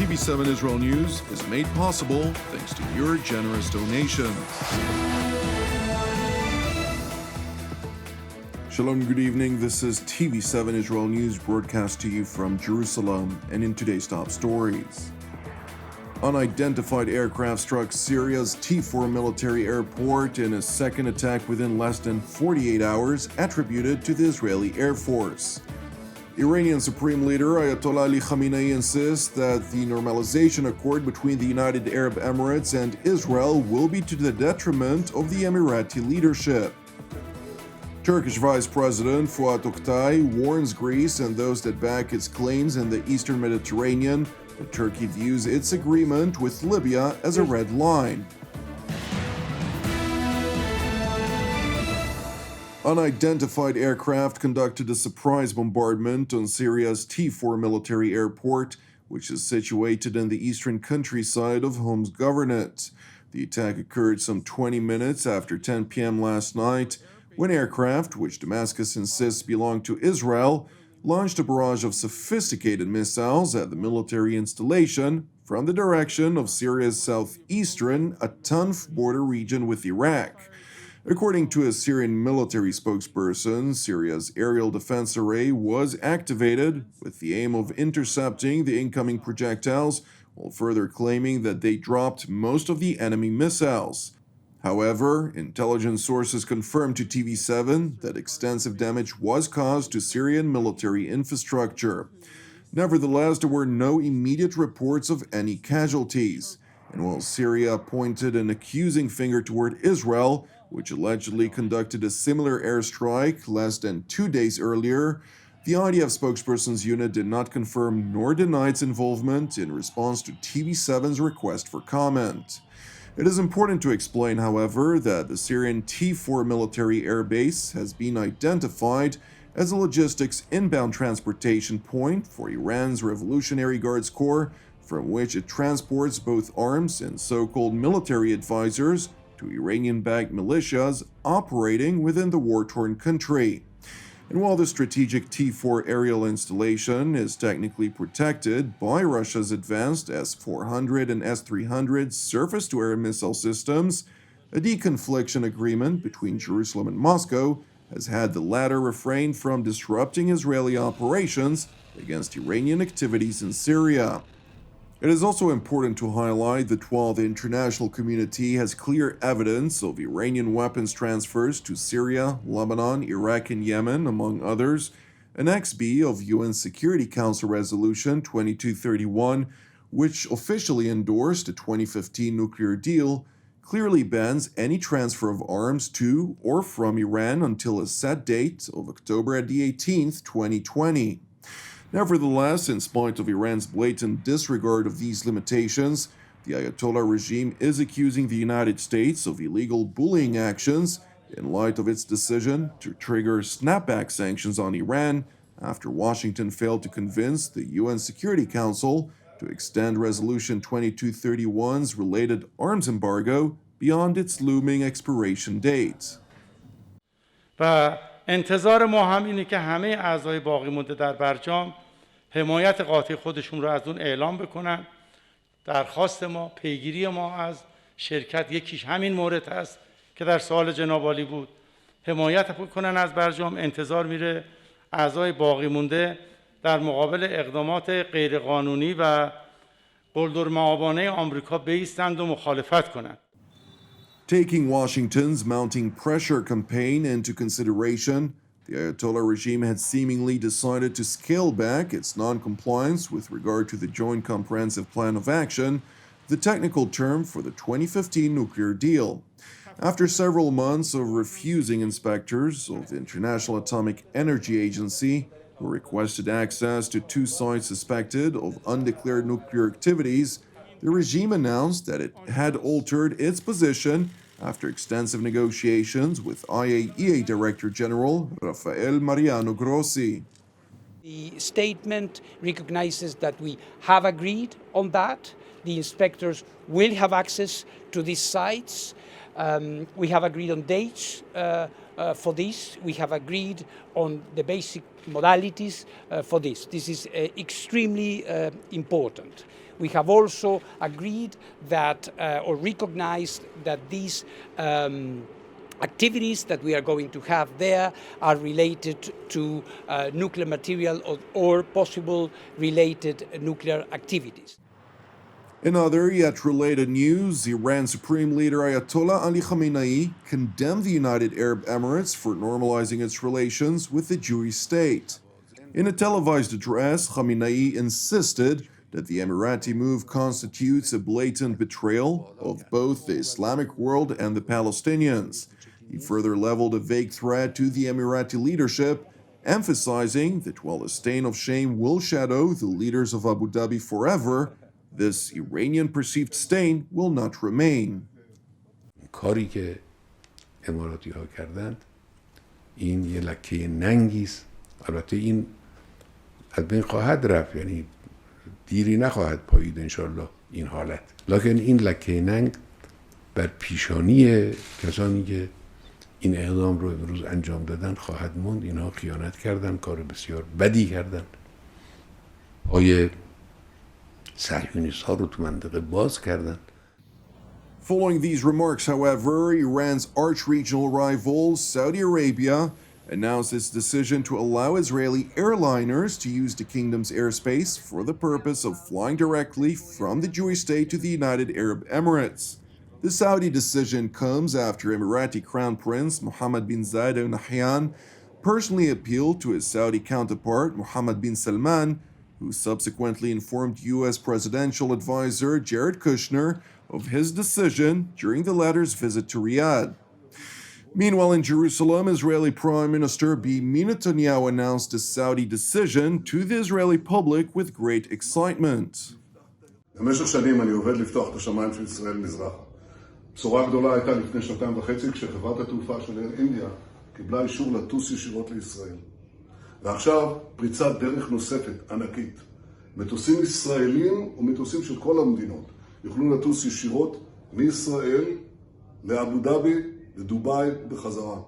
TV7 Israel News is made possible thanks to your generous donations. Shalom, good evening. This is TV7 Israel News broadcast to you from Jerusalem, and in today's top stories. Unidentified aircraft struck Syria's T4 military airport in a second attack within less than 48 hours, attributed to the Israeli Air Force. Iranian Supreme Leader Ayatollah Khamenei insists that the normalization accord between the United Arab Emirates and Israel will be to the detriment of the Emirati leadership. Turkish Vice President Fuat Oktay warns Greece and those that back its claims in the Eastern Mediterranean that Turkey views its agreement with Libya as a red line. Unidentified aircraft conducted a surprise bombardment on Syria's T4 military airport, which is situated in the eastern countryside of Homs Governorate. The attack occurred some 20 minutes after 10 p.m. last night, when aircraft, which Damascus insists belong to Israel, launched a barrage of sophisticated missiles at the military installation from the direction of Syria's southeastern Atanf border region with Iraq. According to a Syrian military spokesperson, Syria's aerial defense array was activated with the aim of intercepting the incoming projectiles, while further claiming that they dropped most of the enemy missiles. However, intelligence sources confirmed to TV7 that extensive damage was caused to Syrian military infrastructure. Nevertheless, there were no immediate reports of any casualties. And while Syria pointed an accusing finger toward Israel, which allegedly conducted a similar airstrike less than 2 days earlier, the IDF spokesperson's unit did not confirm nor deny its involvement in response to TV7's request for comment. It is important to explain, however, that the Syrian T4 military airbase has been identified as a logistics inbound transportation point for Iran's Revolutionary Guards Corps, from which it transports both arms and so-called military advisors to Iranian-backed militias operating within the war-torn country. And while the strategic T4 aerial installation is technically protected by Russia's advanced S-400 and S-300 surface-to-air missile systems, a deconfliction agreement between Jerusalem and Moscow has had the latter refrain from disrupting Israeli operations against Iranian activities in Syria. It is also important to highlight that while the international community has clear evidence of Iranian weapons transfers to Syria, Lebanon, Iraq, and Yemen, among others, Annex B of UN Security Council Resolution 2231, which officially endorsed the 2015 nuclear deal, clearly bans any transfer of arms to or from Iran until a set date of October 18, 2020. Nevertheless, in spite of Iran's blatant disregard of these limitations, the Ayatollah regime is accusing the United States of illegal bullying actions in light of its decision to trigger snapback sanctions on Iran after Washington failed to convince the UN Security Council to extend Resolution 2231's related arms embargo beyond its looming expiration date. و انتظار ما هم اینه که همه اعضای باقی مونده در برجام حمایت قاطع خودشون رو از اون اعلام بکنن. درخواست ما، پیگیری ما از شرکت یکیش همین مورد است که در سوال جناب عالی بود. حمایت بکنن از برجام. انتظار میره اعضای باقی مونده در مقابل اقدامات غیرقانونی و قلدرمآبانه آمریکا بایستند و مخالفت کنند. Taking Washington's mounting pressure campaign into consideration, the Ayatollah regime had seemingly decided to scale back its non-compliance with regard to the Joint Comprehensive Plan of Action, the technical term for the 2015 nuclear deal. After several months of refusing inspectors of the International Atomic Energy Agency, who requested access to 2 sites suspected of undeclared nuclear activities, the regime announced that it had altered its position after extensive negotiations with IAEA Director General Rafael Mariano Grossi. The statement recognizes that we have agreed on that. The inspectors will have access to these sites. We have agreed on dates for this. We have agreed on the basic modalities for this. This is extremely important. We have also agreed that, or recognized that these activities that we are going to have there are related to nuclear material or possible related nuclear activities. In other yet related news, Iran's Supreme Leader Ayatollah Ali Khamenei condemned the United Arab Emirates for normalizing its relations with the Jewish state. In a televised address, Khamenei insisted that the Emirati move constitutes a blatant betrayal of both the Islamic world and the Palestinians. He further leveled a vague threat to the Emirati leadership, emphasizing that while a stain of shame will shadow the leaders of Abu Dhabi forever, this Iranian perceived stain will not remain. کاری که اماراتی ها کردند این یه لکه ننگی است. البته این از بین خواهد رفت، یعنی دیری نخواهد پایید انشالله این حالت، لکن این لکه ننگ بر پیشانی کسانی که این اقدام رو امروز انجام دادن خواهد موند. اینها خیانت کردن، کار بسیار بدی کردن، پای صهیونیست ها رو تو منطقه باز کردن. Following these remarks, however, Iran's arch-regional rival, Saudi Arabia, announced its decision to allow Israeli airliners to use the kingdom's airspace for the purpose of flying directly from the Jewish state to the United Arab Emirates. The Saudi decision comes after Emirati Crown Prince Mohammed bin Zayed Al Nahyan personally appealed to his Saudi counterpart Mohammed bin Salman, who subsequently informed U.S. presidential advisor Jared Kushner of his decision during the latter's visit to Riyadh. Meanwhile, in Jerusalem, Israeli Prime Minister Benjamin Netanyahu announced a Saudi decision to the Israeli public with great excitement. במשך שנים אני עובד לפתוח את השמיים של ישראל מזרח. בשורה גדולה הייתה לפני 2.5 כשחברת התעופה של אייר אינדיה קיבלה אישור לטוס ישירות לישראל. ועכשיו פריצת דרך נוספת, ענקית. מטוסים ישראלים ומטוסים של כל המדינות יוכלו לטוס ישירות מישראל לאבו דאבי, לדובאי ובחזרה.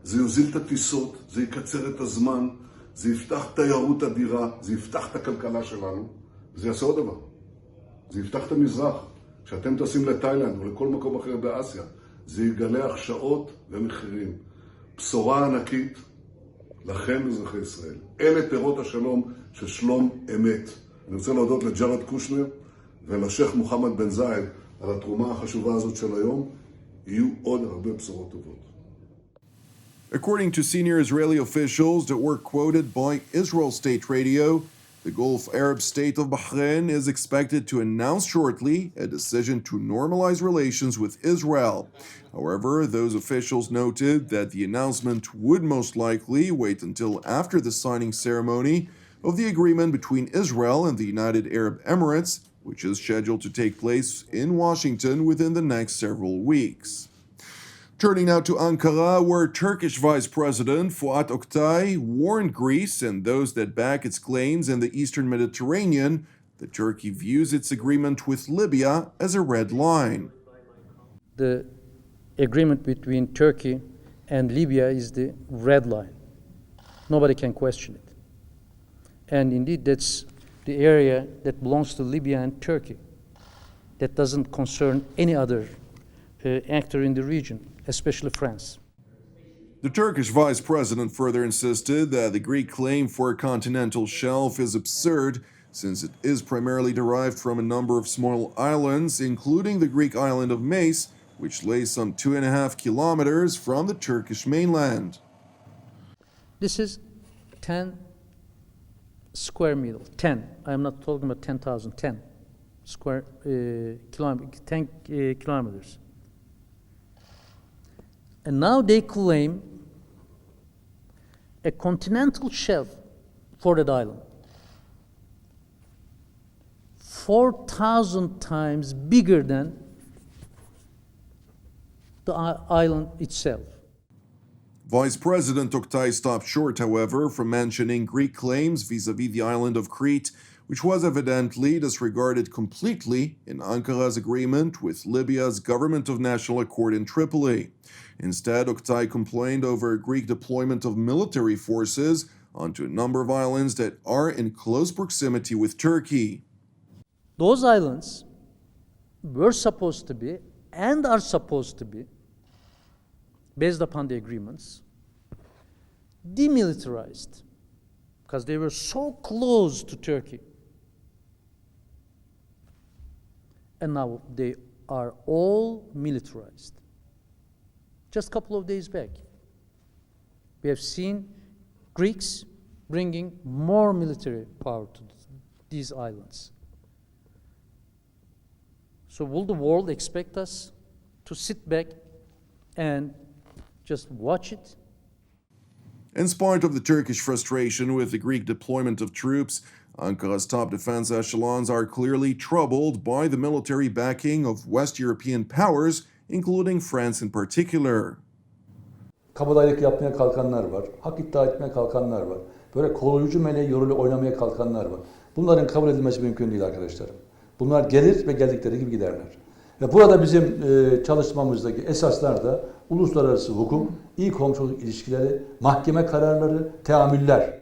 זה יוזיל את הטיסות, זה יקצר את הזמן, זה יפתח תיירות אדירה, זה יפתח את הכלכלה שלנו, וזה יעשה עוד דבר. זה יפתח את המזרח. כשאתם טסים לתאילנד או לכל מקום אחר באסיה, זה יגלח שעות ומחירים. בשורה ענקית לכם אזרחי ישראל. אלה פירות השלום של שלום אמת. אני רוצה להודות לג'ארד קושנר ולשייח מוחמד בן זאיד על התרומה החשובה הזאת של היום. יהיו עוד הרבה בשורות טובות. According to senior Israeli officials that were quoted by Israel State Radio, the Gulf Arab state of Bahrain is expected to announce shortly a decision to normalize relations with Israel. However, those officials noted that the announcement would most likely wait until after the signing ceremony of the agreement between Israel and the United Arab Emirates, which is scheduled to take place in Washington within the next several weeks. Turning now to Ankara, where Turkish Vice President Fuat Oktay warned Greece and those that back its claims in the Eastern Mediterranean that Turkey views its agreement with Libya as a red line. The agreement between Turkey and Libya is the red line. Nobody can question it. And indeed, that's the area that belongs to Libya and Turkey. That doesn't concern any other actor in the region, especially France. The Turkish vice president further insisted that the Greek claim for a continental shelf is absurd, since it is primarily derived from a number of small islands, including the Greek island of Mace, which lays some 2.5 kilometers from the Turkish mainland. This is 10 square meters. 10. I'm not talking about 10,000. 10 square kilometers. And now they claim a continental shelf for that island. 4,000 times bigger than the island itself. Vice President Oktay stopped short, however, from mentioning Greek claims vis-à-vis the island of Crete, which was evidently disregarded completely in Ankara's agreement with Libya's Government of National Accord in Tripoli. Instead, Oktay complained over a Greek deployment of military forces onto a number of islands that are in close proximity with Turkey. Those islands were supposed to be and are supposed to be, based upon the agreements, demilitarized because they were so close to Turkey. And now they are all militarized. Just a couple of days back, we have seen Greeks bringing more military power to these islands. So will the world expect us to sit back and just watch it? In spite of the Turkish frustration with the Greek deployment of troops, Ankara's top defense echelons are clearly troubled by the military backing of West European powers, including France in particular. Kabadayılık yapmaya kalkanlar var, hak iddia etmeye kalkanlar var. Böyle koruyucu meleği rolü oynamaya kalkanlar var. Bunların kabul edilmesi mümkün değil arkadaşlarım. Bunlar gelir ve geldikleri gibi giderler. Ve burada bizim çalışmamızdaki esaslar da uluslararası hukuk, iyi komşuluk ilişkileri, mahkeme kararları, teamüller.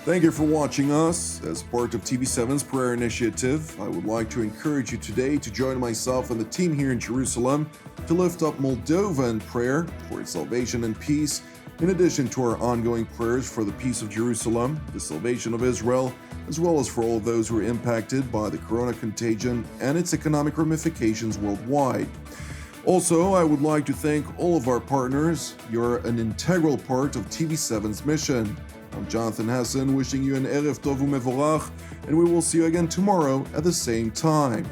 Thank you for watching us. As part of TV7's prayer initiative, I would like to encourage you today to join myself and the team here in Jerusalem to lift up Moldova in prayer for its salvation and peace, in addition to our ongoing prayers for the peace of Jerusalem, the salvation of Israel, as well as for all those who are impacted by the corona contagion and its economic ramifications worldwide. Also, I would like to thank all of our partners. You're an integral part of TV7's mission. I'm Jonathan Hassan, wishing you an Erev Tov u'Mevorach, and we will see you again tomorrow at the same time.